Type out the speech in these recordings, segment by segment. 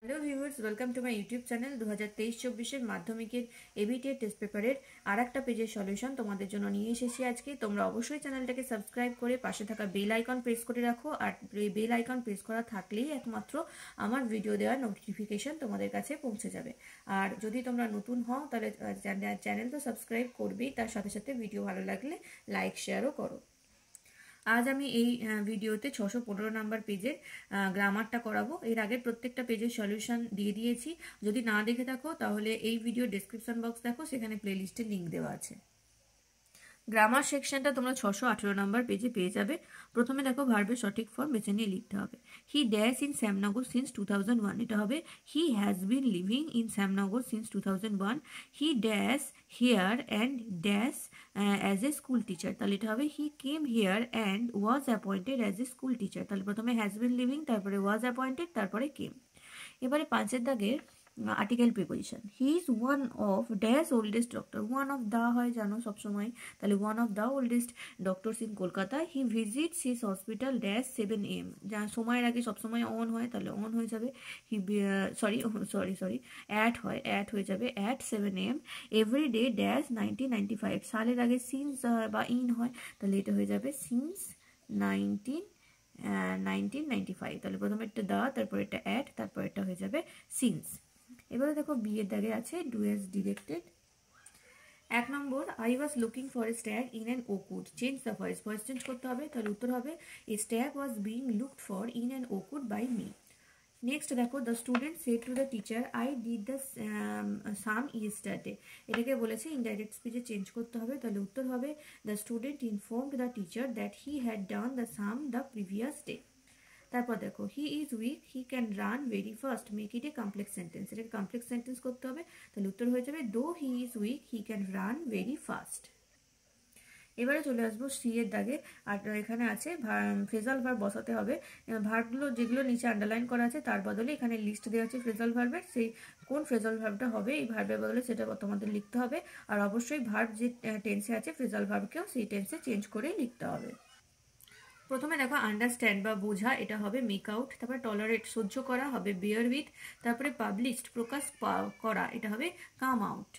Hello viewers, welcome to my YouTube channel. 2023-24 মাধ্যমিকের ABT test পেপারের আর একটা পেজের সলিউশন তোমাদের জন্য নিয়ে এসেছি আজকে। তোমরা অবশ্যই চ্যানেলটাকে সাবস্ক্রাইব করে পাশে থাকা বেল আইকন প্রেস করে রাখো। আর এই বেল আইকন প্রেস করা থাকলেই একমাত্র আমার ভিডিও দেওয়ার নোটিফিকেশন তোমাদের কাছে পৌঁছে যাবে। আর যদি তোমরা নতুন হও তাহলে চ্যানেল তো সাবস্ক্রাইব করবেই, তার সাথে সাথে ভিডিও ভালো লাগলে লাইক শেয়ারও করো। আজ আমি এই ভিডিওতে 615 নাম্বার পেজের গ্রামারটা করাবো। এর আগের প্রত্যেকটা পেজের সলিউশন দিয়ে দিয়েছি। যদি না দেখে থাকো তাহলে এই ভিডিও ডেসক্রিপশন বক্স দেখো, সেখানে প্লেলিস্টের লিঙ্ক দেওয়া আছে। গ্রামার সেকশনটা তোমরা 618 নাম্বার পেজে পেয়ে যাবে। প্রথমে দেখো ভার্বের সঠিক ফর্ম বেছে নিয়ে লিখতে হবে। He dash in Shyamnagar since 2001, এটা হবে he has been living in Shyamnagar since 2001। He dash here and dash as a school teacher, তাহলে এটা হবে he came here and was appointed as a school teacher. তাহলে প্রথমে হ্যাজ বিন লিভিং, তারপরে was appointed, তারপরে কেম। এবারে পাঁচের দাগের article preposition. He is one of dash oldest doctor, one of the হয় জানো সবসময়, তাহলে one of the oldest doctors in Kolkata. He visits his hospital dash 7 AM, যা সময়ের আগে সবসময় অন হয়, তাহলে অন হয়ে যাবে। হি সরি অ্যাট হয়, অ্যাট হয়ে যাবে at 7 AM every day dash 1995, সালের আগে সিন্স বা ইন হয়, তাহলে এটা হয়ে যাবে সিন্স 1995। তাহলে প্রথমে একটা দা, তারপর এটা অ্যাট, তারপর এটা হয়ে যাবে সিন্স। এবারে দেখো বিয়ের দাগে আছে do as directed. 1 number, I was looking for a stag in an oak wood, change the voice, voice change করতে হবে। তাহলে উত্তর হবে a stag was being looked for in an oak wood by me. Next দেখো, the student said to the teacher I did the same yesterday, এটাকে বলেছে indirect স্পিচে change করতে হবে। তাহলে উত্তর হবে the student informed the teacher that he had done the some the previous day. তারপর দেখো, he is weak he can run very fast, make it A complex sentence, এটাকে কমপ্লেক্স সেন্টেন্স করতে হবে। তাহলে উত্তর হয়ে যাবে দো he is weak he can run very fast. এবারে চলে আসবো সি এর দাগে। আর এখানে আছে ফ্রেজাল ভার্ব বসাতে হবে। ভার্বগুলো যেগুলো নিচে আন্ডারলাইন করা আছে তার বদলে এখানে লিস্ট দেওয়া আছে ফ্রেজাল ভার্বের, সেই কোন ফ্রেজাল ভার্বটা হবে এই ভার্বের বদলে সেটা তোমাদের লিখতে হবে। আর অবশ্যই ভার্ব যে টেন্সে আছে ফ্রেজাল ভার্বকেও সেই টেন্সে চেঞ্জ করেই লিখতে হবে। প্রথমে দেখো আন্ডারস্ট্যান্ড বা বোঝা, এটা হবে মেক আউট। তারপরে টলারেট সহ্য করা হবে বিয়ার উইথ। তারপরে পাবলিশড প্রকাশ করা, এটা হবে কাম আউট।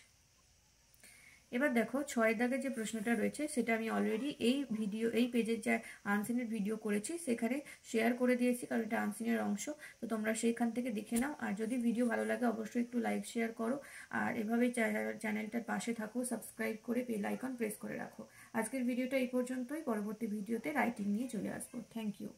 এবার দেখো 6 দাগের যে প্রশ্নটা রয়েছে সেটা আমি অলরেডি এই পেজের যে আনসিনের ভিডিও করেছি সেখানে শেয়ার করে দিয়েছি, কারণ এটা আনসিনের অংশ, তো তোমরা সেইখান থেকে দেখে নাও। আর যদি ভিডিও ভালো লাগে অবশ্যই একটু লাইক শেয়ার করো, আর এভাবেই চ্যানেলটার পাশে থাকো, সাবস্ক্রাইব করে বেল আইকন প্রেস করে রাখো। আজকের ভিডিওটা এই পর্যন্তই, পরবর্তী ভিডিওতে রাইটিং নিয়ে চলে আসবো। Thank you.